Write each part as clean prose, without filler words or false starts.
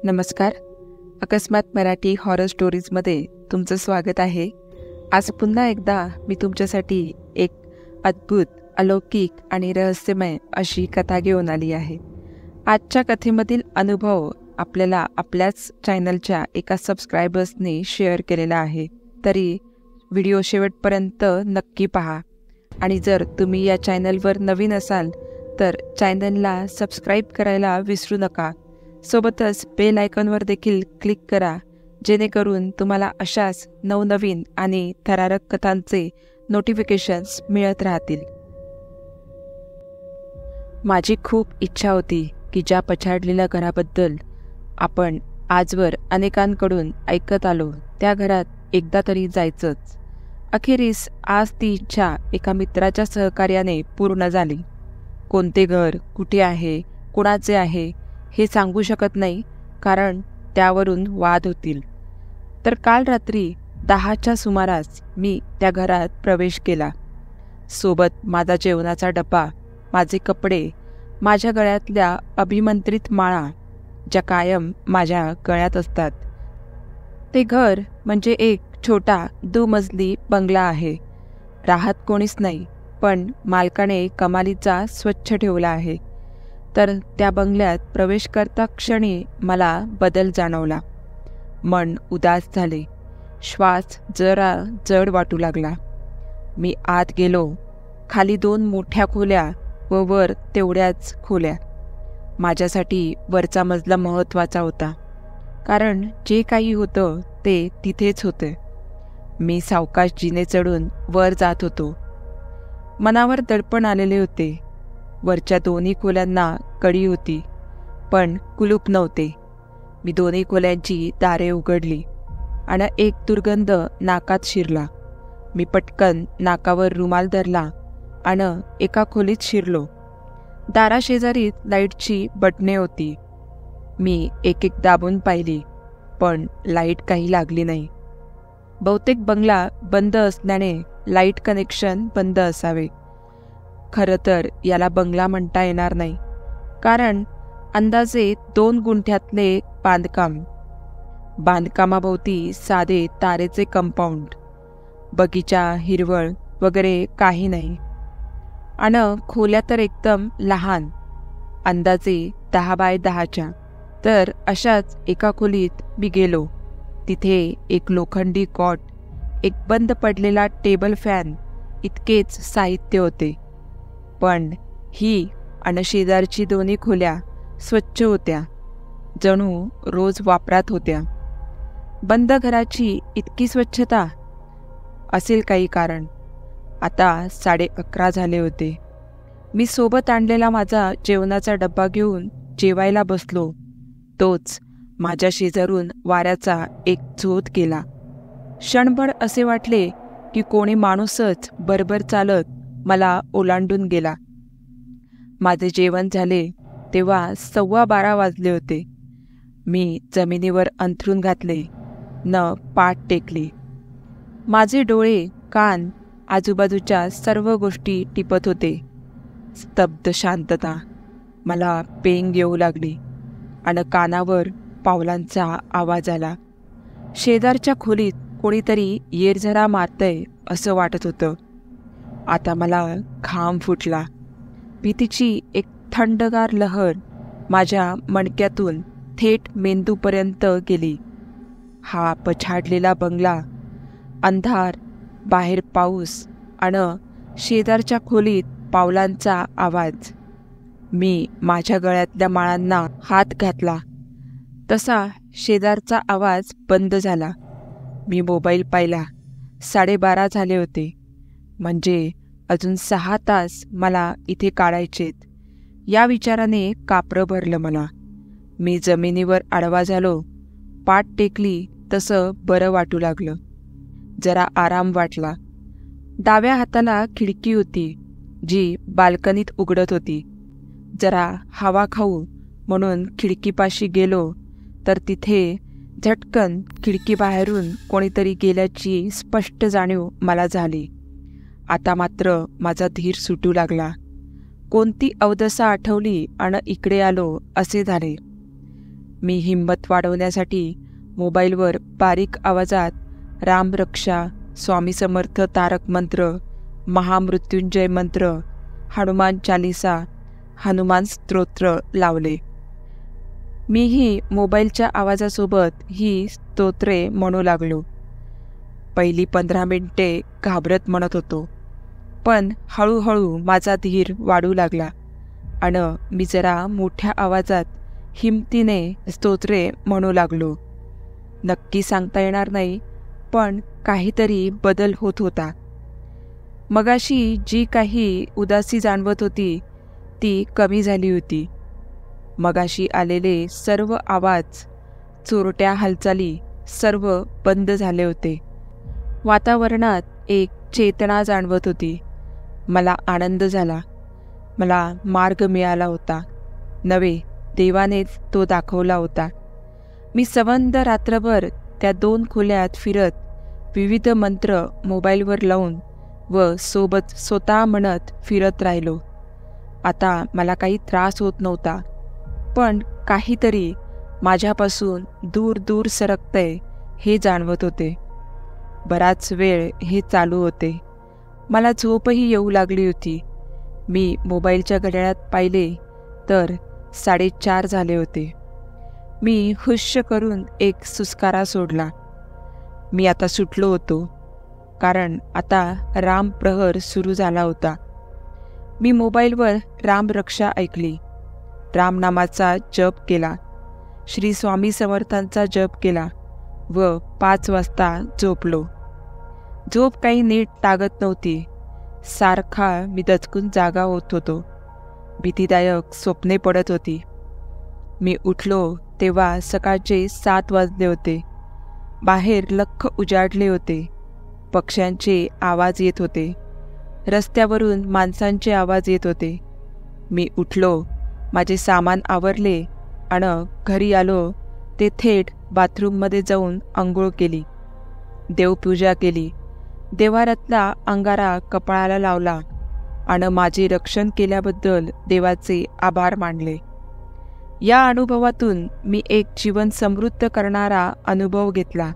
नमस्कार. अकस्मात मराठी हॉरर स्टोरीजमध्ये तुमचं स्वागत आहे. आज पुन्हा एकदा मी तुमच्यासाठी एक अद्भुत, अलौकिक आणि रहस्यमय अशी कथा घेऊन आली आहे. आजच्या कथेमधील अनुभव आपल्याला आपल्याच चॅनलच्या एका सबस्क्रायबर्सने शेअर केलेला आहे. तरी व्हिडिओ शेवटपर्यंत नक्की पहा. आणि जर तुम्ही या चॅनलवर नवीन असाल तर चॅनलला सबस्क्राईब करायला विसरू नका. सोबतच बेल आयकॉनवर देखील क्लिक करा, जेणेकरून तुम्हाला अशाच नवनवीन आणि थरारक कथांचे नोटिफिकेशन्स मिळत राहतील. माझी खूप इच्छा होती की ज्या पछाडलेल्या घराबद्दल आपण आजवर अनेकांकडून ऐकत आलो त्या घरात एकदा तरी जायचंच. अखेरीस आज ती इच्छा एका मित्राच्या सहकार्याने पूर्ण झाली. कोणते घर कुठे आहे, कुणाचे आहे हे सांगू शकत नाही, कारण त्यावरून वाद होतील. तर काल रात्री 10च्या सुमारास मी त्या घरात प्रवेश केला. सोबत माझा जेवणाचा डबा, माझे कपडे, माझ्या गळ्यातल्या अभिमंत्रित माळा, ज्या कायम माझ्या गळ्यात असतात. ते घर म्हणजे एक छोटा दुमजली बंगला आहे. राहत कोणीच नाही, पण मालकाने कमालीचा स्वच्छ ठेवला आहे. तर त्या बंगल्यात प्रवेश करता क्षणी मला बदल जाणवला. मन उदास झाले. श्वास जरा जड वाटू लागला. मी आत गेलो. खाली 2 मोठ्या खोल्या व वर तेवढ्याच खोल्या. माझ्यासाठी वरचा मजला महत्त्वाचा होता, कारण जे काही होतं ते तिथेच होते. मी सावकाश जिने चढून वर जात होतो. मनावर दडपण आलेले होते. वरच्या दोन्ही खोल्यांना कडी होती, पण कुलूप नव्हते. मी दोन्ही खोल्यांची दारे उघडली आणि एक दुर्गंध नाकात शिरला. मी पटकन नाकावर रुमाल धरला आणि एका खोलीत शिरलो. दाराशेजारीत लाईटची बटणे होती. मी एक एक दाबून पाहिली, पण लाईट काही लागली नाही. बहुतेक बंगला बंद असल्याने लाईट कनेक्शन बंद असावे. खरं तर याला बंगला म्हणता येणार नाही, कारण अंदाजे 2 गुंठ्यातले बांधकाम. बांधकामाभोवती साधे तारेचे कंपाऊंड, बगीचा, हिरवळ वगैरे काही नाही. आणि खोल्या तर एकदम लहान, अंदाजे 10 बाय 10च्या. तर अशाच एका खोलीत मी गेलो. तिथे एक लोखंडी कॉट, एक बंद पडलेला टेबल फॅन इतकेच साहित्य होते. पण ही आणि शेजारची दोन्ही खोल्या स्वच्छ होत्या, जणू रोज वापरात होत्या. बंद घराची इतकी स्वच्छता, असेल काही कारण. आता 11:30 झाले होते. मी सोबत आणलेला माझा जेवणाचा डब्बा घेऊन जेवायला बसलो. तोच माझ्या शेजारून वाऱ्याचा एक झोत गेला. क्षणभर असे वाटले की कोणी माणूसच बरोबर चालत मला ओलांडून गेला. माझे जेवण झाले तेव्हा 12:15 वाजले होते. मी जमिनीवर अंथरूण घातले न पाठ टेकली. माझे डोळे, कान आजूबाजूच्या सर्व गोष्टी टिपत होते. स्तब्ध शांतता. मला पेंग येऊ लागली आणि कानावर पावलांचा आवाज आला. शेजारच्या खोलीत कोणीतरी येरझरा मारतंय असं वाटत होतं. आता मला घाम फुटला. भीतीची एक थंडगार लहर माझ्या मणक्यातून थेट मेंदूपर्यंत गेली. हा पछाडलेला बंगला, अंधार, बाहेर पाऊस आणि शेजारच्या खोलीत पावलांचा आवाज. मी माझ्या गळ्यातल्या माळांना हात घातला. तसा शेजारचा आवाज बंद झाला. मी मोबाईल पाहिला. 12:30 झाले होते. म्हणजे अजून 6 तास मला इथे काढायचेत. या विचाराने कापरं भरलं मला. मी जमिनीवर आडवा झालो. पाठ टेकली तसं बरं वाटू लागलं. जरा आराम वाटला. डाव्या हाताला खिडकी होती, जी बाल्कनीत उघडत होती. जरा हवा खाऊ म्हणून खिडकीपाशी गेलो तर तिथे झटकन खिडकीबाहेरून कोणीतरी गेल्याची स्पष्ट जाणीव मला झाली. आता मात्र माझा धीर सुटू लागला. कोणती अवदसा आठवली आणि इकडे आलो असे झाले. मी हिंमत वाढवण्यासाठी मोबाईलवर बारीक आवाजात रामरक्षा, स्वामी समर्थ तारक मंत्र, महामृत्युंजय मंत्र, हनुमान चालिसा, हनुमान स्तोत्र लावले. मीही मोबाईलच्या आवाजासोबत ही स्तोत्रे म्हणू लागलो. पहिली 15 मिनिटे घाबरत म्हणत होतो, पण हळूहळू माझा धीर वाढू लागला आणि मी जरा मोठ्या आवाजात हिमतीने स्तोत्रे म्हणू लागलो. नक्की सांगता येणार नाही, पण काहीतरी बदल होत होता. मगाशी जी काही उदासी जाणवत होती ती कमी झाली होती. मगाशी आलेले सर्व आवाज, चोरट्या हालचाली सर्व बंद झाले होते. वातावरणात एक चेतना जाणवत होती. मला आनंद झाला. मला मार्ग मिळाला होता. नव्हे, देवानेच तो दाखवला होता. मी संबंध रात्रभर त्या 2 खोल्यात फिरत विविध मंत्र मोबाईलवर लावून व सोबत स्वतः म्हणत फिरत राहिलो. आता मला काही त्रास होत नव्हता, पण काहीतरी माझ्यापासून दूर दूर सरकतंय हे जाणवत होते. बराच वेळ हे चालू होते. मला झोपही येऊ लागली होती. मी मोबाईलच्या घड्याळात पाहिले तर 4:30 झाले होते. मी हुश्श करून एक सुस्कारा सोडला. मी आता सुटलो होतो, कारण आता रामप्रहर सुरू झाला होता. मी मोबाईलवर रामरक्षा ऐकली, रामनामाचा जप केला, श्री स्वामी समर्थांचा जप केला व 5 वाजता झोपलो. झोप काही नीट लागत नव्हती. सारखा मी दचकून जागा होत होतो. भीतीदायक स्वप्ने पडत होती. मी उठलो तेव्हा सकाळचे 7 वाजले होते. बाहेर लख्ख उजाडले होते. पक्ष्यांचे आवाज येत होते. रस्त्यावरून माणसांचे आवाज येत होते. मी उठलो, माझे सामान आवरले आणि घरी आलो ते थेट बाथरूममध्ये जाऊन आंघोळ केली. देवपूजा केली. देवारातला अंगारा कपाळाला लावला आणि माझे रक्षण केल्याबद्दल देवाचे आभार मानले. या अनुभवातून मी एक जीवन समृद्ध करणारा अनुभव घेतला.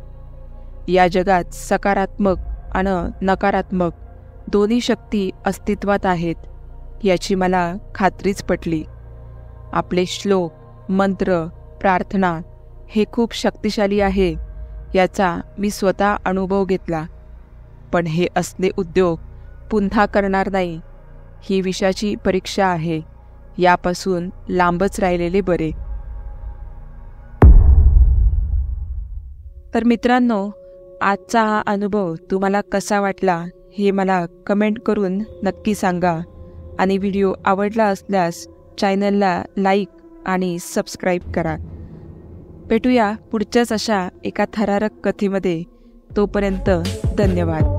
या जगात सकारात्मक आणि नकारात्मक दोन्ही शक्ती अस्तित्वात आहेत याची मला खात्रीच पटली. आपले श्लोक, मंत्र, प्रार्थना हे खूप शक्तिशाली आहे याचा मी स्वतः अनुभव घेतला. पण हे असले उद्योग पुन्हा करणार नाही. ही विषाची परीक्षा आहे. यापासून लांबच राहिलेले बरे. तर मित्रांनो, आजचा हा अनुभव तुम्हाला कसा वाटला हे मला कमेंट करून नक्की सांगा. आणि व्हिडिओ आवडला असल्यास चॅनलला लाईक आणि सबस्क्राईब करा. भेटूया पुढच्याच अशा एका थरारक कथेमध्ये. तोपर्यंत धन्यवाद.